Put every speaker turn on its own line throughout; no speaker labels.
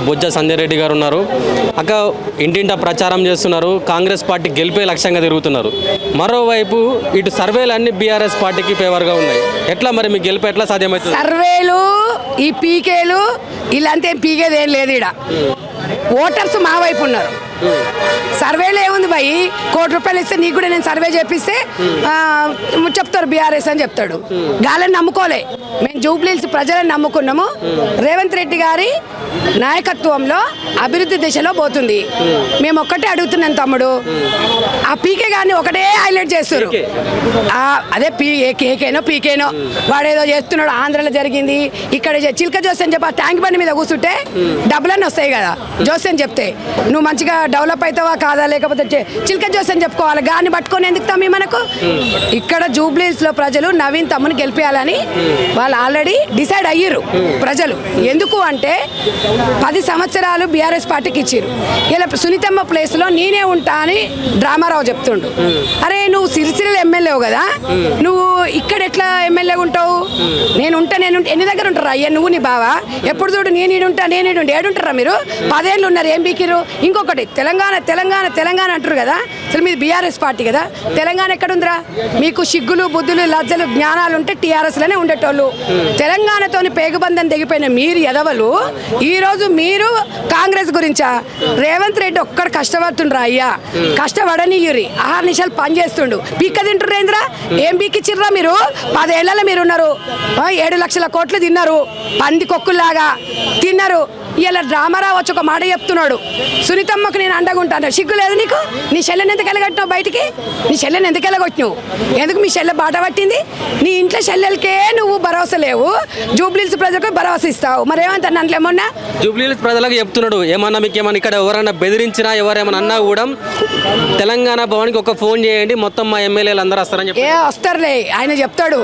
బొజ్జ సంజయ్ రెడ్డి గారు ఉన్నారు. అక్క ఇంటింటా ప్రచారం చేస్తున్నారు, కాంగ్రెస్ పార్టీ గెలిపే లక్ష్యంగా తిరుగుతున్నారు. మరోవైపు ఇటు సర్వేలు అన్ని బీఆర్ఎస్ పార్టీకి ఫేవర్గా ఉన్నాయి. ఎట్లా మరి మీకు గెలుపు ఎట్లా సాధ్యమవుతుంది?
సర్వేలు ఈ పీకేలు ఇలాంటి పీకేది ఏం లేదు. ఇక్కడ ఓటర్స్ మా వైపు ఉన్నారు. సర్వేలో ఏముంది భయ్, ₹1,00,00,000 ఇస్తే నీకు కూడా నేను సర్వే చేపిస్తే చెప్తారు బీఆర్ఎస్ అని చెప్తాడు. గాలని నమ్ముకోలే, మేము జూబ్లీహిల్స్ ప్రజలను నమ్ముకున్నాము. రేవంత్ రెడ్డి గారి నాయకత్వంలో అభివృద్ధి దిశలో పోతుంది. మేము ఒక్కటే అడుగుతున్నాం తమ్ముడు, ఆ పీకే గారిని ఒకటే హైలైట్ చేస్తారు. అదే కేకేనో పీకేనో వాడేదో చేస్తున్నాడు. ఆంధ్రలో జరిగింది, ఇక్కడ చిల్క జోస్ అని చెప్పి ఆ ట్యాంక్ బండి మీద కూర్చుంటే డబ్బులన్నీ వస్తాయి కదా. జోస్ అని చెప్తే నువ్వు మంచిగా డెవలప్ అవుతావా కాదా, లేకపోతే చిల్క జోస్ అని చెప్పుకోవాలి. గాని పట్టుకొని ఎందుకు తమ్మి మనకు? ఇక్కడ జూబ్లీహిల్స్లో ప్రజలు నవీన్ తమ్ముని గెలిపేయాలని వాళ్ళు ఆల్రెడీ డిసైడ్ అయ్యారు ప్రజలు. ఎందుకు అంటే 10 సంవత్సరాలు బీఆర్ఎస్ పార్టీకి ఇచ్చారు. ఇలా సునీతమ్మ ప్లేస్లో నేనే ఉంటా అని డ్రామారావు చెప్తుండు. అరే నువ్వు సిరిసిల్ల ఎమ్మెల్యేవు కదా, నువ్వు ఇక్కడ ఎట్లా ఎమ్మెల్యేగా ఉంటావు? నేను ఎన్ని దగ్గర ఉంటారా అయ్యా నువ్వు నీ బావా? ఎప్పుడు చూడు నేను ఏడుంటారా మీరు? 10 ఏళ్ళు ఉన్నారు, ఏం బీకిరు? ఇంకొకటి తెలంగాణ తెలంగాణ తెలంగాణ అంటారు కదా, అసలు మీది బీఆర్ఎస్ పార్టీ కదా. తెలంగాణ ఎక్కడుందిరా? మీకు సిగ్గులు బుద్ధులు లజ్జలు జ్ఞానాలు ఉంటే టీఆర్ఎస్లోనే ఉండేటోళ్ళు. తెలంగాణతోని పేగుబంధం తెగిపోయిన మీరు ఎదవలు ఈరోజు మీరు కాంగ్రెస్ గురించా? రేవంత్ రెడ్డి ఒక్కడు కష్టపడుతుండ్రా అయ్యా, కష్టపడనియ్యురి. 6 నిమిషాలు పని చేస్తుండు, పీక్క తింటుర్రేంద్రా? ఏం పీకిచ్చిర్రా మీరు? 10 ఏళ్లలో మీరు ఉన్నారు, 7 లక్షల కోట్లు తిన్నారు, పంది కొక్కుల్లాగా తిన్నారు. ఇలా డ్రామారావు వచ్చి ఒక మాట చెప్తున్నాడు, సునీతమ్మకు నేను అండగుంటాను. సిగ్గు లేదు నీకు? నీ చెల్లెని ఎందుకు వెళ్ళగొట్టినావు బయటికి? నీ చెల్లెని ఎందుకు వెళ్ళగొట్టినావు? ఎందుకు మీ చెల్లె బాట పట్టింది? నీ ఇంట్లో చెల్లెలకే నువ్వు భరోసా లేవు, జూబ్లీహిల్స్ ప్రజలకు భరోసా ఇస్తావు. మరి ఏమంటా నన్ను ఏమన్నా
జూబ్లీహిల్స్ ప్రజలకు చెప్తున్నాడు, ఏమన్నా మీకు ఏమన్నా ఇక్కడ ఎవరైనా బెదిరించినా ఎవరేమన్నా అన్నా కూడా తెలంగాణ భవన్కి ఒక ఫోన్ చేయండి, మొత్తం మా ఎమ్మెల్యేలు అందరూ వస్తారని చెప్పి.
వస్తారులే, ఆయన చెప్తాడు.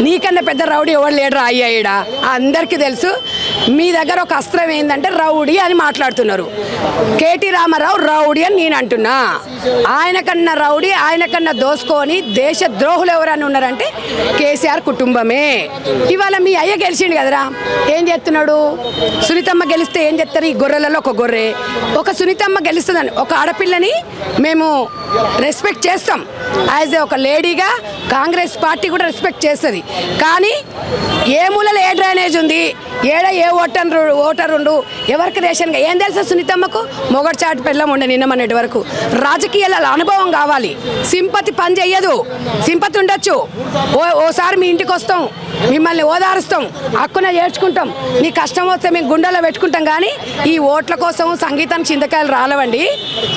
నీకన్నా పెద్ద రౌడీ ఎవరు లేడరా అయ్యా ఈడ, అందరికీ తెలుసు. మీ దగ్గర ఒక అస్త్రం ఏంటంటే రౌడీ అని మాట్లాడుతున్నారు. కేటీ రామారావు రౌడీ అని నేను అంటున్నా. ఆయన కన్నా రౌడీ, ఆయన కన్నా దోసుకొని దేశ ద్రోహులు ఎవరని ఉన్నారంటే కేసీఆర్ కుటుంబమే. ఇవాళ మీ అయ్య గెలిచిండు కదరా, ఏం చేస్తున్నాడు? సునీతమ్మ గెలిస్తే ఏం చేస్తారు? ఈ గొర్రెలలో ఒక గొర్రె. ఒక సునీతమ్మ గెలుస్తుందని ఒక ఆడపిల్లని మేము రెస్పెక్ట్ చేస్తాం. యాజ్ ఒక లేడీగా కాంగ్రెస్ పార్టీ కూడా రెస్పెక్ట్ చేస్తుంది. కానీ ఏ మూలలో ఏ డ్రైనేజ్ ఉంది, ఏడ ఏ ఓటర్ ఉండు, ఎవరికి రేషన్గా ఏం తెలుసా? సునీతమ్మకు మొగడు చాటు పెళ్ళం ఉండే నిన్న మొన్నటి వరకు. రాజకీయాల అనుభవం కావాలి, సింపతి పని చెయ్యదు. సింపతి ఉండొచ్చు, ఓసారి మీ ఇంటికి వస్తాం, మిమ్మల్ని ఓదారుస్తాం, హక్కున చేర్చుకుంటాం, నీ కష్టం వస్తే మేము గుండెలో పెట్టుకుంటాం. కానీ ఈ ఓట్ల కోసం సంగీతానికి చింతకాయలు రాలవండి.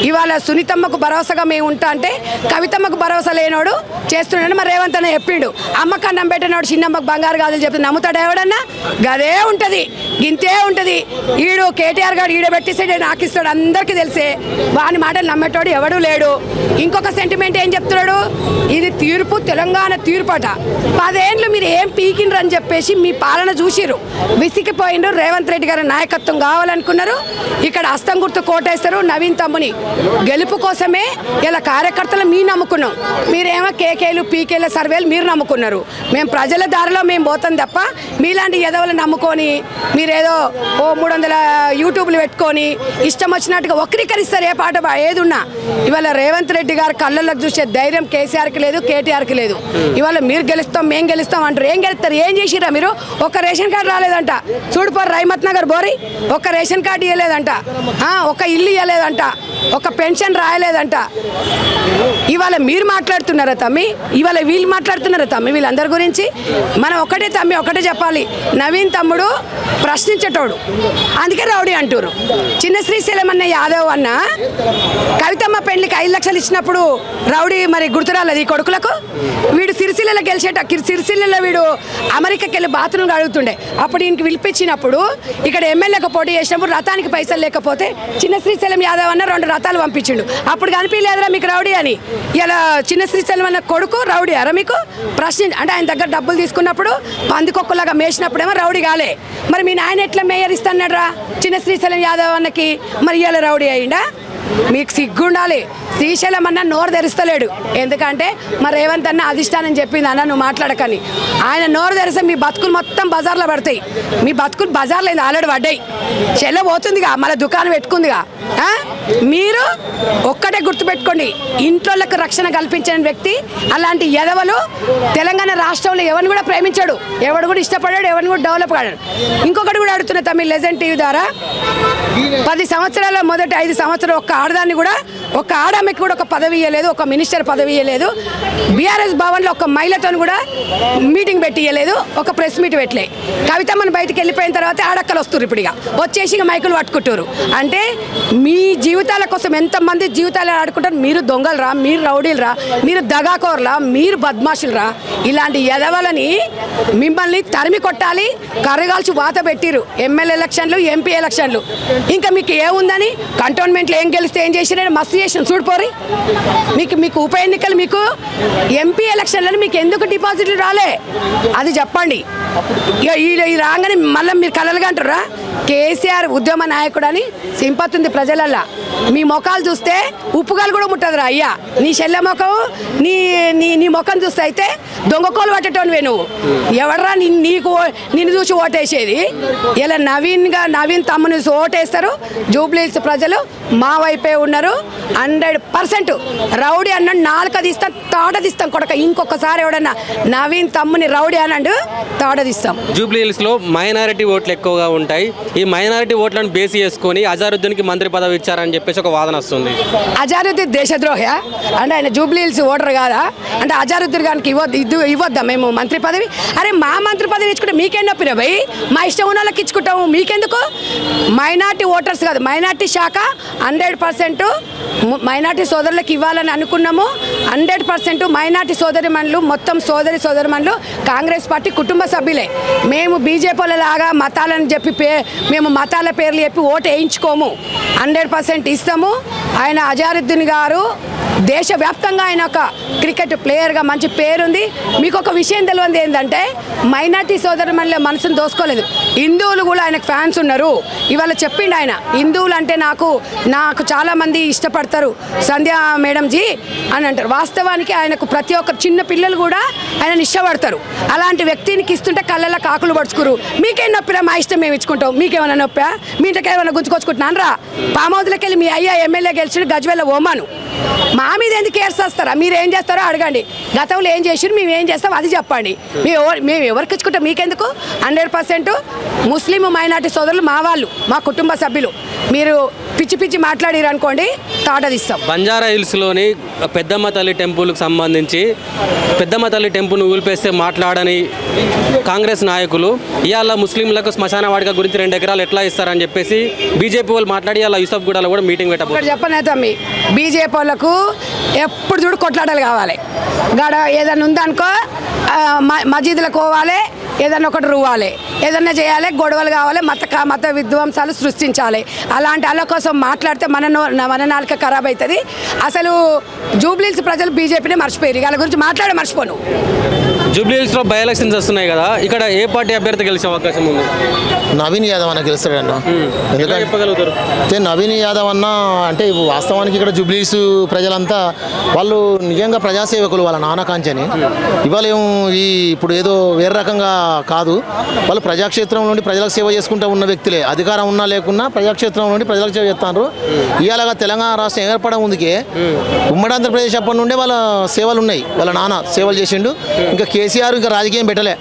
ఇవాళ సునీతమ్మకు భరోసాగా మేము ఉంటా అంటే కవితమ్మకు భరోసా లేనోడు చేస్తున్నాడు. మరి రేవంత్ అన్న చెప్పిండు, అమ్మకు అన్నం పెట్టినోడు చిన్నమ్మకు బంగారు గాజులు చెప్తే నమ్ముతాడు ఎవడన్నా? గదే ఉంటుంది, గింతే ఉంటుంది. ఈడు కేటీఆర్ గారు ఈడ పెట్టిస్తే నాకు ఇస్తాడు, అందరికీ తెలిసే. వాని మాటలు నమ్మేటోడు ఎవడూ లేడు. ఇంకొక సెంటిమెంట్ ఏం చెప్తున్నాడు? ఇది తీర్పు, తెలంగాణ తీర్పట. 10 ఏళ్ళు మీరు ఏం పీకిండ్రు అని చెప్పేసి మీ పాలన చూసిరు, విసిగిపోయిండ్రు. రేవంత్ రెడ్డి గారి నాయకత్వం కావాలనుకున్నారు. ఇక్కడ హస్తం గుర్తు కోటేస్తారు. నవీన్ తమ్ముని గెలుపు కోసమే ఇలా కార్యకర్తలు మీ నమ్ముకున్నాం. మీరేమో కేకేలు పీకేల సర్వేలు మీరు నమ్ముకున్నారు. మేము ప్రజల దారిలో మేము పోతాం తప్ప మీలాంటి ఎదవలు నమ్ముకొని మీరేదో 300 యూట్యూబ్లు పెట్టుకొని ఇష్టం వచ్చినట్టుగా వక్రీకరిస్తారు ఏ పాట ఏది ఉన్నా. ఇవాళ రేవంత్ రెడ్డి గారు కళ్ళల్లోకి చూసే ధైర్యం కేసీఆర్కి లేదు, కేటీఆర్కి లేదు. ఇవాళ మీరు గెలుస్తాం మేము గెలుస్తాం అంటారు. ఏం గెలుస్తారు? ఏం చేసిరా మీరు? ఒక రేషన్ కార్డు రాలేదంట. చూడుపోరు రైమత్ నగర్ బోరి, ఒక రేషన్ కార్డు ఇవ్వలేదంట, ఒక ఇల్లు ఇవ్వలేదంట, ఒక పెన్షన్ రాయలేదంట. ఇవాళ మీరు మాట్లాడుతున్నారా తమ్మి? ఇవాళ వీళ్ళు మాట్లాడుతున్నారా తమ్మి? వీళ్ళందరి గురించి మనం ఒకటే తమ్మి, ఒకటే చెప్పాలి. నవీన్ తమ్ముడు ప్రశ్నించేటోడు, అందుకే రౌడీ అంటారు. చిన్న శ్రీశైలం అన్న యాదవ్ అన్న కవితమ్మ పెళ్లికి 5 లక్షలు ఇచ్చినప్పుడు రౌడీ మరి గుర్తురాలేదు ఈ కొడుకులకు. వీడు సిరిసిల్లలో సిరిసిల్లలో వీడు అమెరికాకి వెళ్ళి బాత్రూమ్ అడుగుతుండే. అప్పుడు ఈయనకి పిలిపించినప్పుడు ఇక్కడ ఎమ్మెల్యేకి పోటీ చేసినప్పుడు రథానికి పైసలు లేకపోతే చిన్న శ్రీశైలం యాదవ్ అన్న 2 రథాలు పంపించిండు. అప్పుడు కనిపించలేదురా మీకు రౌడీ అని. ఇలా చిన్న శ్రీశైలం అన్న కొడుకు రౌడీ అరా మీకు? అంటే ఆయన దగ్గర డబ్బులు తీసుకున్నప్పుడు పందికొక్కలాగా మేసినప్పుడేమో రౌడీ కాలే. మరి మీ నాయన ఎట్లా మేయర్ ఇస్తాడు రా చిన్న శ్రీశైలం యాదవ్ అన్నకి? మరి ఇవాళ రౌడీ అయ్యిండా? మీకు సిగ్గుండాలి. శ్రీశైలం అన్న నోరు తెరుస్తలేడు, ఎందుకంటే మరి రేవంత్ అన్న అధిష్టానం చెప్పింది అన్న నువ్వు మాట్లాడకని. ఆయన నోరు తెరిస్తే మీ బతుకులు మొత్తం బజార్లో పడతాయి. మీ బతుకులు బజార్లో ఆల్రెడీ పడ్డాయి. చెల్ల పోతుందిగా, మళ్ళీ దుకాణం పెట్టుకుందిగా. మీరు ఒక్కటే గుర్తుపెట్టుకోండి, ఇంట్లోకి రక్షణ కల్పించిన వ్యక్తి అలాంటి ఎదవలు తెలంగాణ రాష్ట్రంలో ఎవరిని కూడా ప్రేమించాడు, ఎవడు కూడా ఇష్టపడాడు, ఎవరిని కూడా డెవలప్ కాడాడు. ఇంకొకటి కూడా అడుగుతున్నా తమిళ లెజెండ్ టీవీ ద్వారా, 10 సంవత్సరాల మొదటి 5 సంవత్సరాలు ఒక్క ఆడదాన్ని కూడా, ఒక్క ఆడమ్మకి కూడా ఒక పదవి ఇవ్వలేదు, ఒక మినిస్టర్ పదవి ఇవ్వలేదు. బీఆర్ఎస్ భవన్లో ఒక మహిళతో కూడా మీటింగ్ పెట్టి ఇవ్వలేదు, ఒక ప్రెస్ మీట్ పెట్టలే. కవితమ్మని బయటికి వెళ్ళిపోయిన తర్వాత ఆడక్కలు వస్తారు, ఇప్పుడు ఇక వచ్చేసి ఇక మైకులు పట్టుకుంటారు. అంటే మీ జీవితాల కోసం ఎంతమంది జీవితాలు ఆడుకుంటారు. మీరు దొంగలరా, మీరు రౌడీలరా, మీరు దగాకోర్లా, మీరు బద్మాషులరా. ఇలాంటి ఎదవలని మిమ్మల్ని తరిమి కొట్టాలి. కర్రగాల్చి వాత పెట్టిరు ఎమ్మెల్యే ఎలక్షన్లు, ఎంపీ ఎలక్షన్లు. ఇంకా మీకు ఏముందని, కంటోన్మెంట్లో ఏం గెలిస్తే ఏం చేసినా మస్తు చేసిన చూడిపోరి. మీకు ఉప ఎన్నికలు, మీకు ఎంపీ ఎలక్షన్లను మీకు ఎందుకు డిపాజిట్లు రాలే అది చెప్పండి. ఈ రాగానే మళ్ళీ మీరు కలలుగా అంటారా. కేసీఆర్ ఉద్యమ నాయకుడు అని సింపతి ఉంది ప్రజలల్లా. మీ ముఖాలు చూస్తే ఉప్పుగాలు కూడా ముట్టదురా అయ్యా. నీ చెల్లె ముఖం, నీ ముఖం చూస్తే అయితే దొంగకోలు పట్టేటోనివే నువ్వు. ఎవడరా నిన్ను చూసి ఓటేసేది. ఇలా నవీన్ తమ్ముని చూసి ఓటేస్తారు. జూబ్లీహిల్స్ ప్రజలు మా వైపే ఉన్నారు 100%. రౌడీ అన్నాడు నాలుక తీస్తాం, తాట తీస్తాం కొడక. ఇంకొకసారి ఎవడన్నా నవీన్ తమ్ముని రౌడీ అన్నాడు తాట తీస్తాం.
జూబ్లీహిల్స్లో మైనారిటీ ఓట్లు ఎక్కువగా ఉంటాయి. ఈ మైనారిటీ ఓట్లను బేసి చేసుకొని అజారుద్దీన్కి మంత్రి పదవి ఇచ్చారని చెప్పేసి ఒక వాదన వస్తుంది.
అజారుద్దీన్ దేశద్రోహ అంటే ఆయన జూబ్లీహిల్స్ ఓటర్ కాదా? అంటే అజారుద్దీన్ గారికి ఇవ్వద్దా మేము మంత్రి పదవి? అరే మా మంత్రి పదవి ఇచ్చుకుంటే మీకేం నొప్పిన భయ్? మా ఇష్టం ఉన్న వాళ్ళకి ఇచ్చుకుంటాము, మీకెందుకు? మైనార్టీ ఓటర్స్ కాదు, మైనార్టీ శాఖ 100% మైనార్టీ సోదరులకు ఇవ్వాలని అనుకున్నాము. 100% మైనార్టీ సోదరిమణులు, మొత్తం సోదరిమణులు కాంగ్రెస్ పార్టీ కుటుంబ సభ్యులే. మేము బీజేపీ లాగా మతాలని చెప్పి మేము మతాల పేర్లు చెప్పి ఓటు వేయించుకోము. 100% ఇస్తాము. ఆయన అజారుద్దీన్ గారు దేశవ్యాప్తంగా ఆయన ఒక క్రికెట్ ప్లేయర్గా మంచి పేరుంది. మీకు ఒక విషయం తెలియదు ఏంటంటే, మైనార్టీ సోదరుమణుల మనసును దోసుకోలేదు. హిందువులు కూడా ఆయనకు ఫ్యాన్స్ ఉన్నారు. ఇవాళ చెప్పిండు ఆయన, హిందువులు అంటే నాకు చాలామంది ఇష్టపడతారు సంధ్యా మేడం జీ అని అంటారు. వాస్తవానికి ఆయనకు ప్రతి ఒక్క చిన్న పిల్లలు కూడా ఆయనను ఇష్టపడతారు. అలాంటి వ్యక్తికి ఇస్తుంటే కళ్ళల్లో కాకులు పడుచుకురు. మీకేం నొప్పిరా? మా ఇష్టం మేము ఇచ్చుకుంటాం, మీకేమైనా నొప్పా? మీ ఇంటికి ఏమైనా గుంజుకొచ్చుకుంటున్నాను రా. పామ్ హౌస్లోకి వెళ్ళి మీ అయ్యా ఎమ్మెల్యే గెలిచి గజ్వేల్ ఓమాను మా మీద ఎందుకు ఏర్చేస్తారా? మీరు ఏం చేస్తారో అడగండి. గతంలో ఏం చేసిరు, మేము ఏం చేస్తాం అది చెప్పండి. మేము ఎవరికి ఇచ్చుకుంటాం మీకెందుకు? 100% ముస్లిం మైనార్టీ సోదరులు మా వాళ్ళు, మా కుటుంబ సభ్యులు. మీరు పిచ్చి మాట్లాడిరు అనుకోండి తాటదిస్తాం.
బంజారా హిల్స్లోని పెద్దమ్మ తల్లి టెంపుల్కి సంబంధించి పెద్దమ్మ తల్లి టెంపుల్ను ఊల్పేస్తే మాట్లాడని కాంగ్రెస్ నాయకులు ఇవాళ ముస్లింలకు శ్మశాన వాటిక గురించి 2 ఎకరాలు ఎట్లా ఇస్తారని చెప్పేసి బీజేపీ వాళ్ళు మాట్లాడి ఇలా యూసఫ్గూడలో కూడా మీటింగ్ పెట్టబోతున్నారు.
చెప్పనే తమ్మి, బీజేపీ వాళ్ళకు ఎప్పుడు చూడు కొట్లాటలు కావాలి. గడ ఏదైనా ఉందనుకో మసీదులకు పోవాలి, ఏదన్నా ఒకటి రువ్వాలి, ఏదన్నా చేయాలి, గొడవలు కావాలి, మత విధ్వంసాలు సృష్టించాలి. అలాంటి వాళ్ళ కోసం మాట్లాడితే మన నాలుక ఖరాబ్ అవుతుంది. అసలు జూబ్లీహిల్స్ ప్రజలు బీజేపీని మర్చిపోయారు. వాళ్ళ గురించి మర్చిపోను.
జూబ్లీహిల్స్లో బై ఎలక్షన్స్ వస్తున్నాయి కదా, ఇక్కడ ఏ పార్టీ అభ్యర్థి గెలిచే అవకాశం ఉంది?
నవీన్ యాదవ్ అన్న గెలుస్తాడన్న. ఎందుకంటే
చెప్పగలుగుతారు
నవీన్ యాదవ్ అన్న అంటే వాస్తవానికి ఇక్కడ జూబ్లీహిల్స్ ప్రజలంతా వాళ్ళు నిజంగా ప్రజాసేవకులు, వాళ్ళ నాన్నకాంచని. ఇవాళ ఇప్పుడు ఏదో వేరే రకంగా కాదు, వాళ్ళు ప్రజాక్షేత్రం నుండి ప్రజలకు సేవ చేసుకుంటూ ఉన్న వ్యక్తులే. అధికారం ఉన్నా లేకున్నా ప్రజాక్షేత్రం నుండి ప్రజలకు సేవ చేస్తున్నారు. ఇవాళ తెలంగాణ రాష్ట్రం ఏర్పడ ముందుకే ఉమ్మడి ఆంధ్రప్రదేశ్ అప్పటి నుండే వాళ్ళ సేవలు ఉన్నాయి. వాళ్ళ నాన్న సేవలు చేసిండు. ఇంకా కేసీఆర్ ఇంకా రాజకీయం పెట్టలే.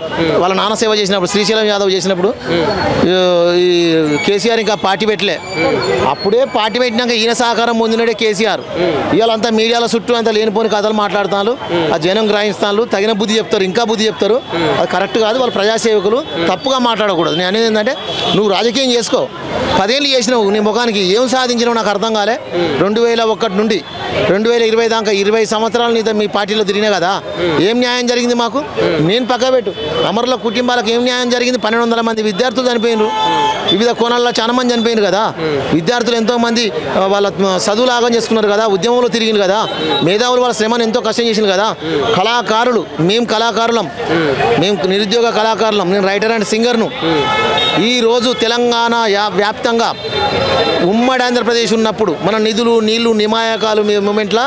వాళ్ళ నాన్న సేవ చేసినప్పుడు, శ్రీశైలం యాదవ్ చేసినప్పుడు ఈ కేసీఆర్ ఇంకా పార్టీ పెట్టలే. అప్పుడే పార్టీ పెట్టినాక ఈయన సహకారం పొందినడే కేసీఆర్. ఇవాళంతా మీడియాలో చుట్టూ అంతా లేనిపోని కథలు మాట్లాడుతున్నారు, ఆ జనం గ్రహిస్తున్నారు, తగిన బుద్ధి చెప్తారు, ఇంకా బుద్ధి చెప్తారు. అది కరెక్ట్ కాదు. వాళ్ళు ప్రజాసేవకులు, తప్పుగా మాట్లాడకూడదు. నేను అనేది ఏంటంటే, నువ్వు రాజకీయం చేసుకో, 10 ఏళ్ళు చేసినావు, నీ ముఖానికి ఏం సాధించినావు నాకు అర్థం కాలే. 2001 నుండి 2020 దాకా 20 సంవత్సరాలు మీ పార్టీలో తిరిగినా కదా, ఏం న్యాయం జరిగింది మాకు? నేను పక్క పెట్టు. అమరుల కుటుంబాలకు ఏం న్యాయం జరిగింది? 1200 మంది విద్యార్థులు చనిపోయినారు, వివిధ కోణాల్లో చాలా మంది చనిపోయినారు కదా. విద్యార్థులు ఎంతోమంది వాళ్ళ చదువులు ఆగం చేసుకున్నారు కదా, ఉద్యమంలో తిరిగింది కదా, మేధావులు వాళ్ళ శ్రమను ఎంతో కష్టం చేసింది కదా. కళాకారులు, మేము కళాకారులం, మేము నిరుద్యోగ కళాకారులం, నేను రైటర్ అండ్ సింగర్ను. ఈరోజు తెలంగాణ వ్యాప్తంగా ఉమ్మడి ఆంధ్రప్రదేశ్ ఉన్నప్పుడు మన నిధులు నీళ్లు నిమాయకాలు మూమెంట్లో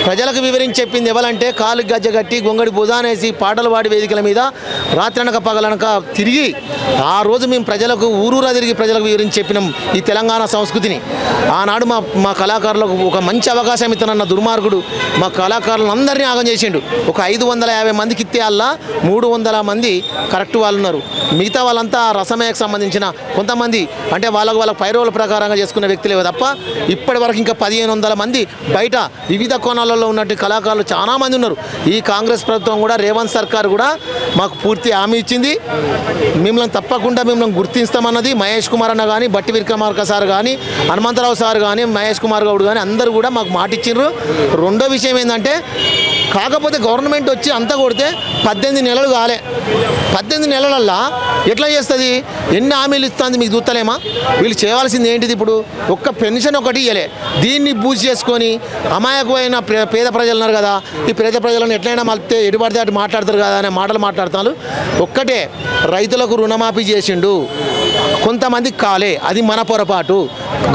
ప్రజలకు వివరించి చెప్పింది ఎవరంటే కాలు గజ్జ కట్టి గొంగడి భుజానేసి పాటలు పాడి వేదికల మీద రాత్రనక పగలనక తిరిగి ఆ రోజు మేము ప్రజలకు ఊరూరా తిరిగి ప్రజలకు వివరించి చెప్పినాం ఈ తెలంగాణ సంస్కృతిని. ఆనాడు మా కళాకారులకు ఒక మంచి అవకాశం ఇస్తానన్న దుర్మార్గుడు మా కళాకారులందరినీ ఆగం చేసిండు. ఒక 550 మందికి ఇస్తే అలా 300 మంది కరెక్ట్ వాళ్ళు ఉన్నారు. మిగతా వాళ్ళంతా రసమయకు సంబంధించిన కొంతమంది అంటే వాళ్ళ పైరోల ప్రకారంగా చేసుకున్న వ్యక్తులే తప్ప ఇప్పటి వరకు ఇంకా 1500 మంది బయట వివిధ కోణాలలో ఉన్నట్టు కళాకారులు చాలా మంది ఉన్నారు. ఈ కాంగ్రెస్ ప్రభుత్వం కూడా రేవంత్ సర్కార్ కూడా మాకు పూర్తి హామీ ఇచ్చింది. మిమ్మల్ని తప్పకుండా మిమ్మల్ని గుర్తిస్తామన్నది. మహేష్ కుమార్ అన్న కానీ, బట్టి విక్రమార్క సార్ కానీ, హనుమంతరావు సార్ కానీ, మహేష్ కుమార్ గౌడ్ కానీ అందరూ కూడా మాకు మాట ఇచ్చిండ్రు. రెండో విషయం ఏంటంటే కాకపోతే గవర్నమెంట్ వచ్చి అంతా కొడితే 18 నెలలు కాలే. 18 నెలలల్లా ఎట్లా చేస్తుంది? ఎన్ని హామీలు ఇస్తుంది మీకు చూస్తలేమా? వీళ్ళు చేయవలసింది ఏంటిది? ఇప్పుడు ఒక్క పెన్షన్ ఒకటి ఇవ్వలే. దీన్ని బూజ్ చేసుకొని అమాయకమైన పేద ప్రజలు ఉన్నారు కదా, ఈ పేద ప్రజలను ఎట్లయినా మళ్ళీ ఎటుపడితే అటు మాట్లాడతారు కదా అనే మాటలు మాట్లాడుతున్నారు. ఒక్కటే రైతులకు రుణమాఫీ చేసిండు, కొంతమందికి కాలే, అది మన పొరపాటు.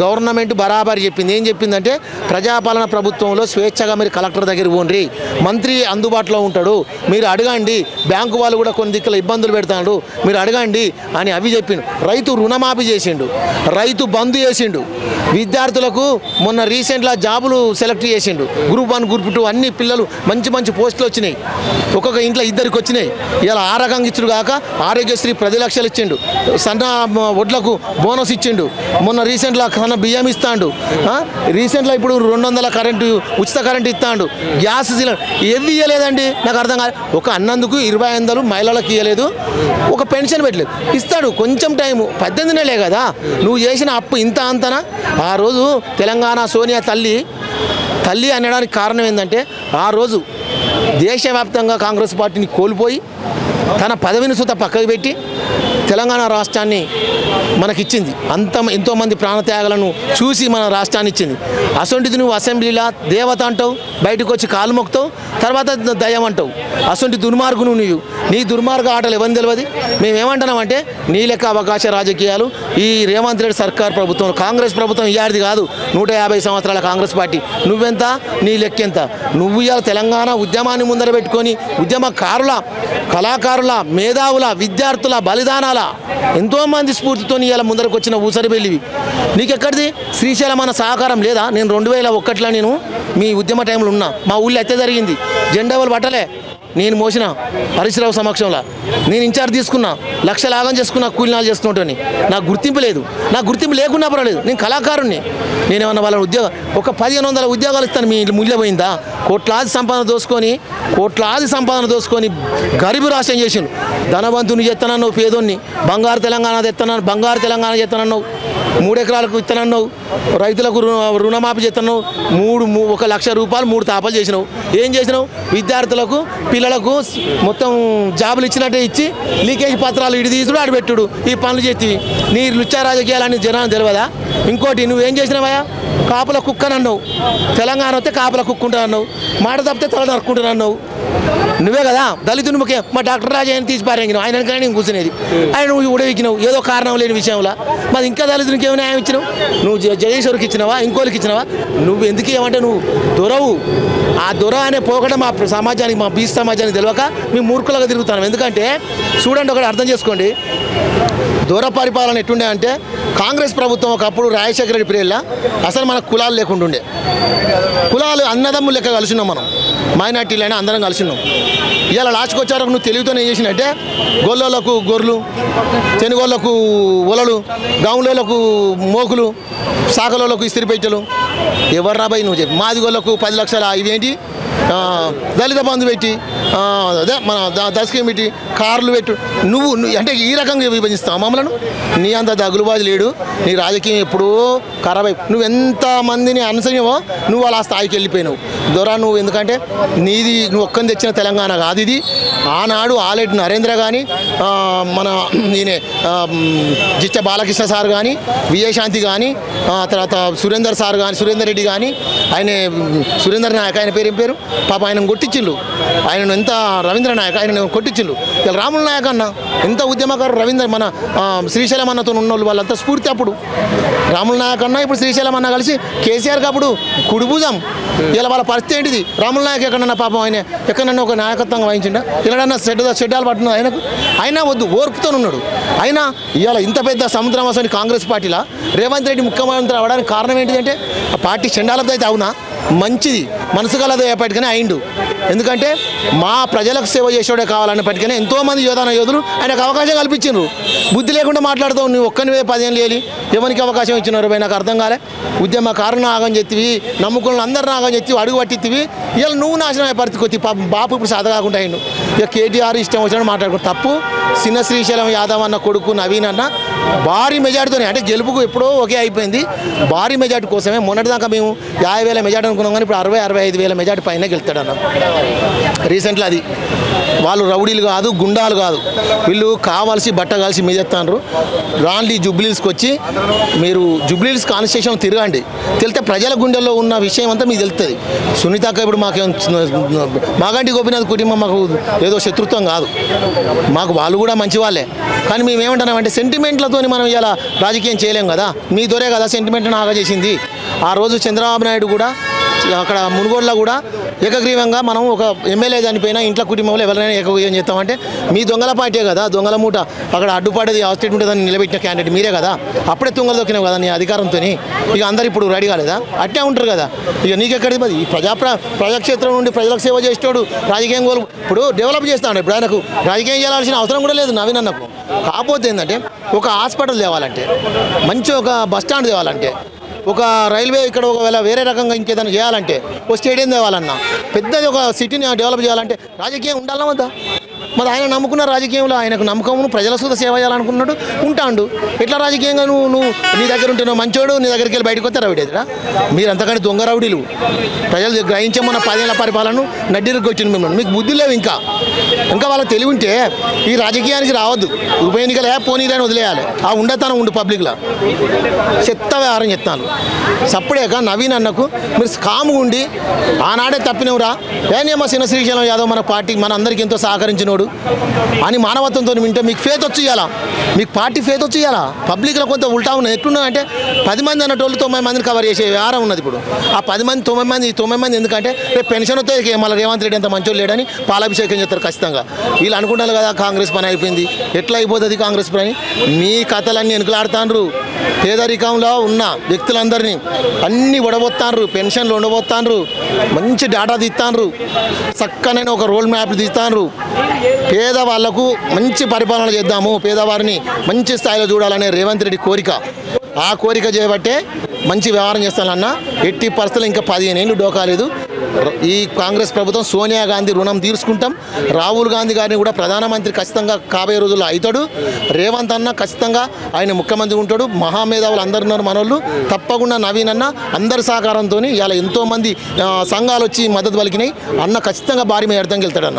గవర్నమెంట్ బరాబరి చెప్పింది. ఏం చెప్పిందంటే ప్రజాపాలన ప్రభుత్వంలో స్వేచ్ఛగా మీరు కలెక్టర్ దగ్గర పోండి, మంత్రి అందుబాటులో ఉంటాడు, మీరు అడగండి, బ్యాంకు వాళ్ళు కూడా కొన్ని దిక్కుల ఇబ్బందులు పెడతాడు, మీరు అడగండి అని అవి చెప్పిండు. రైతు రుణమాఫీ చేసిండు, రైతు బంధు చేసిండు, విద్యార్థులకు మొన్న రీసెంట్గా జాబులు సెలెక్ట్ చేసిండు. గ్రూప్ 1 గ్రూప్ 2 అన్ని పిల్లలు మంచి మంచి పోస్టులు వచ్చినాయి. ఒక్కొక్క ఇంట్లో 2కి వచ్చినాయి. ఇలా ఆ రకంగా ఇచ్చుడు కాక ఆరోగ్యశ్రీ 10 లక్షలు ఇచ్చిండు, సన్న వడ్లకు బోనస్ ఇచ్చిండు, మొన్న రీసెంట్గా సన్న బియ్యం ఇస్తాడు, రీసెంట్గా ఇప్పుడు 200 కరెంటు ఉచిత కరెంటు ఇస్తాడు, గ్యాస్ సిలిండర్ ఏవి ఇవ్వలేదండి. నాకు అర్థం కాదు. ఒక అన్నందుకు 2500 మహిళలకు ఇవ్వలేదు, ఒక పెన్షన్ పెట్టలేదు. ఇస్తాడు కొంచెం టైము, 18 నెలలే కదా. నువ్వు చేసిన అప్పు ఇంత అంతనా? ఆ రోజు తెలంగాణ సోనియా తల్లి అనడానికి కారణం ఏంటంటే ఆ రోజు దేశవ్యాప్తంగా కాంగ్రెస్ పార్టీని కోల్పోయి తన పదవిని సుత పక్కకు పెట్టి తెలంగాణ రాష్ట్రాన్ని మనకిచ్చింది. ఎంతోమంది ప్రాణత్యాగాలను చూసి మన రాష్ట్రాన్ని ఇచ్చింది. అసొంటిది నువ్వు అసెంబ్లీలో దేవత అంటావు, బయటకు వచ్చి కాలు మొక్కుతావు, తర్వాత దయ్యం అంటావు. అసొంటి దుర్మార్గును నువ్వు. నీ దుర్మార్గ ఆటలు ఎవరిని తెలియదు. మేమేమంటున్నామంటే నీ లెక్క అవకాశ రాజకీయాలు ఈ రేవంత్ రెడ్డి సర్కార్ ప్రభుత్వం, కాంగ్రెస్ ప్రభుత్వం ఇయ్యాడిది కాదు. 150 సంవత్సరాల కాంగ్రెస్ పార్టీ. నువ్వెంత, నీ లెక్కెంత? నువ్వు ఇవాళ తెలంగాణ ఉద్యమాన్ని ముందర పెట్టుకొని ఉద్యమకారుల, కళాకారుల, మేధావుల, విద్యార్థుల బలిదానాల ఎంతోమంది స్ఫూర్తితో ఇవాళ ముందరకు వచ్చిన ఊసరిబెల్లివి. నీకెక్కడిది? శ్రీశైలం అన్న సహకారం లేదా? నేను 2001లో నేను మీ ఉద్యమ టైంలో ఉన్నా. మా ఊళ్ళో అయితే జరిగింది. జెండా వాళ్ళు పట్టలే, నేను మోసిన హరీశ్రావు సమక్షంలో నేను ఇన్ఛార్జ్ తీసుకున్నా, లక్షలాగం చేసుకున్నా, కూలినాలు చేసుకుంటాను. నాకు గుర్తింపు లేదు. నాకు గుర్తింపు లేకున్నా పర్వాలేదు, నేను కళాకారుణ్ణి. నేనేమన్నా వాళ్ళ ఒక 1500 ఉద్యోగాలు ఇస్తాను. మీ ముళ్ళ పోయిందా? కోట్లాది సంపాదన దోసుకొని గరీబు రాష్ట్రం చేసిండు. ధనవంతుని చేస్తానన్నావు, పేదోన్ని బంగారు తెలంగాణ చేస్తానన్నావు, 3 ఎకరాలకు ఇస్తానన్నావు, రైతులకు రుణమాఫీ చేస్తున్నావు, 1 లక్ష రూపాయలు 3 తాపాలు చేసినావు. ఏం చేసినావు? విద్యార్థులకు, పిల్లలకు మొత్తం జాబులు ఇచ్చినట్టే ఇచ్చి లీకేజ్ పత్రాలు ఇడి తీసుడు ఆడబెట్టుడు, ఈ పనులు చేసి నీ లుచ్చా రాజకీయాలని జనాన్ని తెలియదా? ఇంకోటి నువ్వేం చేసినావా? కాపుల కుక్కనన్నావు. తెలంగాణ వస్తే కాపుల కుక్కుంటానన్నావు, మాట తప్పితే తల నరుక్కుంటానన్నావు. నువ్వే కదా దళితుని ముఖ్యం. మా డాక్టర్ రాజా ఆయన తీసి పారేంగినావు, ఆయన వెనకనే నేను కూర్చునేది. ఆయన నువ్వు ఉడవికినావు ఏదో కారణం లేని విషయంలో. మరి ఇంకా దళితునికి ఏమైనా న్యాయం ఇచ్చినావు? నువ్వు జగేశ్వరికి ఇచ్చినావా? ఇంకోరికి ఇచ్చినావా? నువ్వు ఎందుకు ఏమంటే నువ్వు దొరవు. ఆ దొర అనే పోకడ మా సమాజానికి, మా బీసీ సమాజానికి తెలియక మేము మూర్ఖులుగా తిరుగుతాం. ఎందుకంటే చూడండి, ఒకటి అర్థం చేసుకోండి. దూర పరిపాలన ఎట్టుండే అంటే కాంగ్రెస్ ప్రభుత్వం ఒకప్పుడు రాజశేఖర రెడ్డి పీరియడ్లో అసలు మనకు కులాలు లేకుండా ఉండే. కులాలు అన్నదమ్ములు లెక్క కలిసినాం, మనం మైనార్టీలైనా అందరం కలిసినాం. ఇవాళ లాస్ట్కి వచ్చారు నువ్వు తెలివితోనే ఏం చేసినట్టే గొల్లోళ్ళకు గొర్రెలు, తెనుగోళ్ళకు ఒలలు, గౌన్లోళ్ళకు మోకులు, సాకలోళ్ళకు ఇస్త్రిపెట్టెలు. ఎవరు రాబాయి నువ్వు చెప్పి? మాదిగోళ్ళకు 10 లక్షల ఇవేంటి దళిత బంధు పెట్టి, అదే మన దశకం పెట్టి కార్లు పెట్టు నువ్వు అంటే ఈ రకంగా విభజిస్తావు మమ్మలను నీ అంత దగులుబాజు లేడు నీ రాజకీయం ఎప్పుడూ ఖరాబ్ నువ్వు ఎంతమందిని అనుసరివో నువ్వు అలా స్థాయికి వెళ్ళిపోయినావు దొరా నువ్వు ఎందుకంటే నీది నువ్వు ఒక్కని తెచ్చిన తెలంగాణ కాదు ఇది ఆనాడు ఆలేటి నరేంద్ర కానీ మన ఈయన జిచ్చ బాలకృష్ణ సార్ కానీ విజయశాంతి కానీ తర్వాత సురేందర్ సార్ కానీ సురేందర్ రెడ్డి కానీ ఆయన సురేందర్ నాయక్ ఆయన పేరు ఏం పేరు పాప ఆయన కొట్టించిళ్ళు ఆయన ఎంత రవీంద్ర నాయక్ ఆయన కొట్టించిళ్ళు ఇలా రాముల నాయక్ అన్న ఎంత ఉద్యమకారు రవీంద్ర మన శ్రీశైలం అన్నతో ఉన్న వాళ్ళు వాళ్ళంతా స్ఫూర్తి అప్పుడు రాముల నాయక్ అన్న ఇప్పుడు శ్రీశైలం అన్న కలిసి కేసీఆర్కి అప్పుడు కుడిభుజం ఇలా వాళ్ళ పరిస్థితి ఏంటిది రాముల నాయక్ ఎక్కడన్నా పాపం ఆయన ఎక్కడన్నా ఒక నాయకత్వంగా వహించిండా ఇలాడన్నా షెడ్డాలు పట్టిన ఆయనకు అయినా వద్దు ఓర్పుతో ఉన్నాడు అయినా ఇవాళ ఇంత పెద్ద సముద్రం వస్తుంది కాంగ్రెస్ పార్టీలో రేవంత్ రెడ్డి ముఖ్యమంత్రి అవ్వడానికి కారణం ఏంటిదంటే ఆ పార్టీ చెండాలతో అయితే అవునా మంచిది మనసు కలదో ఎప్పటికైనా అయిండు ఎందుకంటే మా ప్రజలకు సేవ చేసేవాడే కావాలన్నప్పటికీ ఎంతోమంది యోధులు ఆయనకు అవకాశం కల్పించారు బుద్ధి లేకుండా మాట్లాడుతావు నువ్వు ఒక్కనివే 10 ఏళ్ళు లేని ఎవరికి అవకాశం ఇచ్చినారు నాకు అర్థం కాలే ఉద్యమకారులను ఆగం చెత్తివి నమ్ముకున్న అందరిని ఆగం చెత్తివి అడుగు పట్టివి ఇవాళ నువ్వు నాశనం అయ్యే పరిస్థితికి వచ్చి బాపు ఇప్పుడు సాధ కాకుండా అయిండు ఇక కేటీఆర్ ఇష్టం వచ్చినట్టు మాట్లాడుకో తప్పు చిన్న శ్రీశైలం యాదవ్ అన్న కొడుకు నవీన్ అన్న భారీ మెజార్టీతోనే అంటే గెలుపుకు ఎప్పుడో ఒకే అయిపోయింది భారీ మెజార్టీ కోసమే మొన్నటిదాకా మేము 50,000 మెజార్టీ అనుకున్నాం కానీ ఇప్పుడు 60,000-65,000 మెజార్టీ పైన గెలుస్తాడు అన్న రీసెంట్లీ అది వాళ్ళు రౌడీలు కాదు గుండాలు కాదు వీళ్ళు కావాల్సి బట్ట కలిసి మెజెత్తారు రాండి జూబ్లీస్కి వచ్చి మీరు జూబ్లీస్ కాన్స్టిట్యూషన్ తిరగండి తెలితే ప్రజల గుండెల్లో ఉన్న విషయం అంతా మీకు తెలుస్తుంది సునీతక్క ఇప్పుడు మాకేం మాగంటి గోపినాథ్ కుటుంబం మాకు ఏదో శత్రుత్వం కాదు మాకు వాళ్ళు కూడా మంచి వాళ్ళే కానీ మేము ఏమంటున్నామంటే సెంటిమెంట్లతో మనం ఇలా రాజకీయం చేయలేం కదా మీ దొరే కదా సెంటిమెంట్ని ఆగా చేసింది ఆ రోజు చంద్రబాబు నాయుడు కూడా అక్కడ మునుగోడులో కూడా ఏకగ్రీవంగా మనం ఒక ఎమ్మెల్యే చనిపోయినా ఇంట్లో కుటుంబంలో ఎవరైనా ఏకగ్రీవం చేస్తామంటే మీ దొంగల పార్టీ కదా దొంగల మూట అక్కడ అడ్డుపడేది స్టేట్ ఉంటుందని నిలబెట్టిన క్యాండిడేట్ మీరే కదా అప్పుడే తుంగలు దొక్కినావు కదా నీ అధికారంతో ఇక అందరు ఇప్పుడు రెడీ కాలేదా అట్టే ఉంటారు కదా ఇక నీకెక్కడిది ఈ ప్రజాక్షేత్రం నుండి ప్రజలకు సేవ చేసేవాడు రాజకీయం గోలు ఇప్పుడు డెవలప్ చేస్తాడు ఇప్పుడు ఆయనకు రాజకీయం చేయాల్సిన అవసరం కూడా లేదు నవీన్ అన్నకు కాకపోతే ఏంటంటే ఒక హాస్పిటల్ తేవాలంటే మంచి ఒక బస్ స్టాండ్ తేవాలంటే ఒక రైల్వే ఇక్కడ ఒకవేళ వేరే రకంగా ఇంకేదైనా చేయాలంటే ఒక స్టేడియం తేవాలన్నా పెద్దది ఒక సిటీని డెవలప్ చేయాలంటే రాజకీయం ఉండాలన్నా వద్దా మరి ఆయన నమ్ముకున్న రాజకీయంలో ఆయనకు నమ్మకమును ప్రజల సుధ సేవ చేయాలనుకున్నాడు ఉంటాడు ఎట్లా రాజకీయంగా నువ్వు నీ దగ్గర ఉంటే నువ్వు మంచోడు నీ దగ్గరికి వెళ్ళి బయటకు వస్తే రౌడీరా మీరు అంతకంటే దొంగ రౌడీలు ప్రజలు గ్రహించమన్న 10 ఏళ్ల పరిపాలన నడ్డిరికి వచ్చింది మిమ్మల్ని మీకు బుద్ధి లేవు ఇంకా వాళ్ళకి తెలివి ఉంటే ఈ రాజకీయానికి రావద్దు ఉప ఎన్నికలే పోనీలని వదిలేయాలి ఆ ఉండతాను ఉండు పబ్లిక్లో చెత్త వ్యవహారం చెప్తాను సప్పుడేక నవీన్ అన్నకు మీరు కాముగా ఉండి ఆనాడే తప్పినవురా ఏనేమో చిన్న శ్రీశైలం యాదవ్ మన పార్టీకి మన అందరికీ ఎంతో సహకరించినోడు అని మానవత్వంతో వింటే మీకు ఫేత్ వచ్చి ఇవ్వాలా మీకు పార్టీ ఫేత్ వచ్చి ఇవ్వాలా పబ్లిక్లో కొంత ఉల్టా ఉన్నది ఎట్లున్నదంటే 10 మంది అన్నటోళ్ళు 90 మందిని కవర్ చేసే వ్యవహారం ఉన్నది ఇప్పుడు ఆ 10 మంది 9 మంది ఎందుకంటే రేపు పెన్షన్ వస్తే మళ్ళీ రేవంత్ రెడ్డి అంత మంచోళ్ళు లేడని పాలాభిషేకం చేస్తారు ఖచ్చితంగా వీళ్ళు అనుకుంటారు కదా కాంగ్రెస్ పని అయిపోయింది ఎట్లా అయిపోతుంది కాంగ్రెస్ పని మీ కథలన్నీ ఎనుకలాడుతాండ్రు పేదరికంలో ఉన్న వ్యక్తులందరినీ అన్నీ వడబోత్తాండ్రు పెన్షన్లు ఉండబోత్తాండ్రు మంచి డేటా తీస్తాండ్రు చక్కనైన ఒక రోడ్ మ్యాప్ తీస్తాండ్రు పేదవాళ్లకు మంచి పరిపాలన చేద్దాము పేదవారిని మంచి స్థాయిలో చూడాలనే రేవంత్ రెడ్డి కోరిక ఆ కోరిక చేయబట్టే మంచి వ్యవహారం చేస్తానన్నా ఎట్టి పరిస్థితులు ఇంకా 15 ఏళ్ళు డోకాలేదు ఈ కాంగ్రెస్ ప్రభుత్వం సోనియా గాంధీ రుణం తీర్చుకుంటాం రాహుల్ గాంధీ గారిని కూడా ప్రధానమంత్రి ఖచ్చితంగా కాబోయే రోజుల్లో అవుతాడు రేవంత్ అన్న ఖచ్చితంగా ఆయన ముఖ్యమంత్రి ఉంటాడు మహామేధావులు అందరు ఉన్నారు మనోళ్ళు తప్పకుండా నవీన్ అన్న అందరి సహకారంతో ఇలా ఎంతోమంది సంఘాలు వచ్చి మద్దతు పలికినాయి అన్న ఖచ్చితంగా భారీ మేరతో వెళ్తాడు అన్న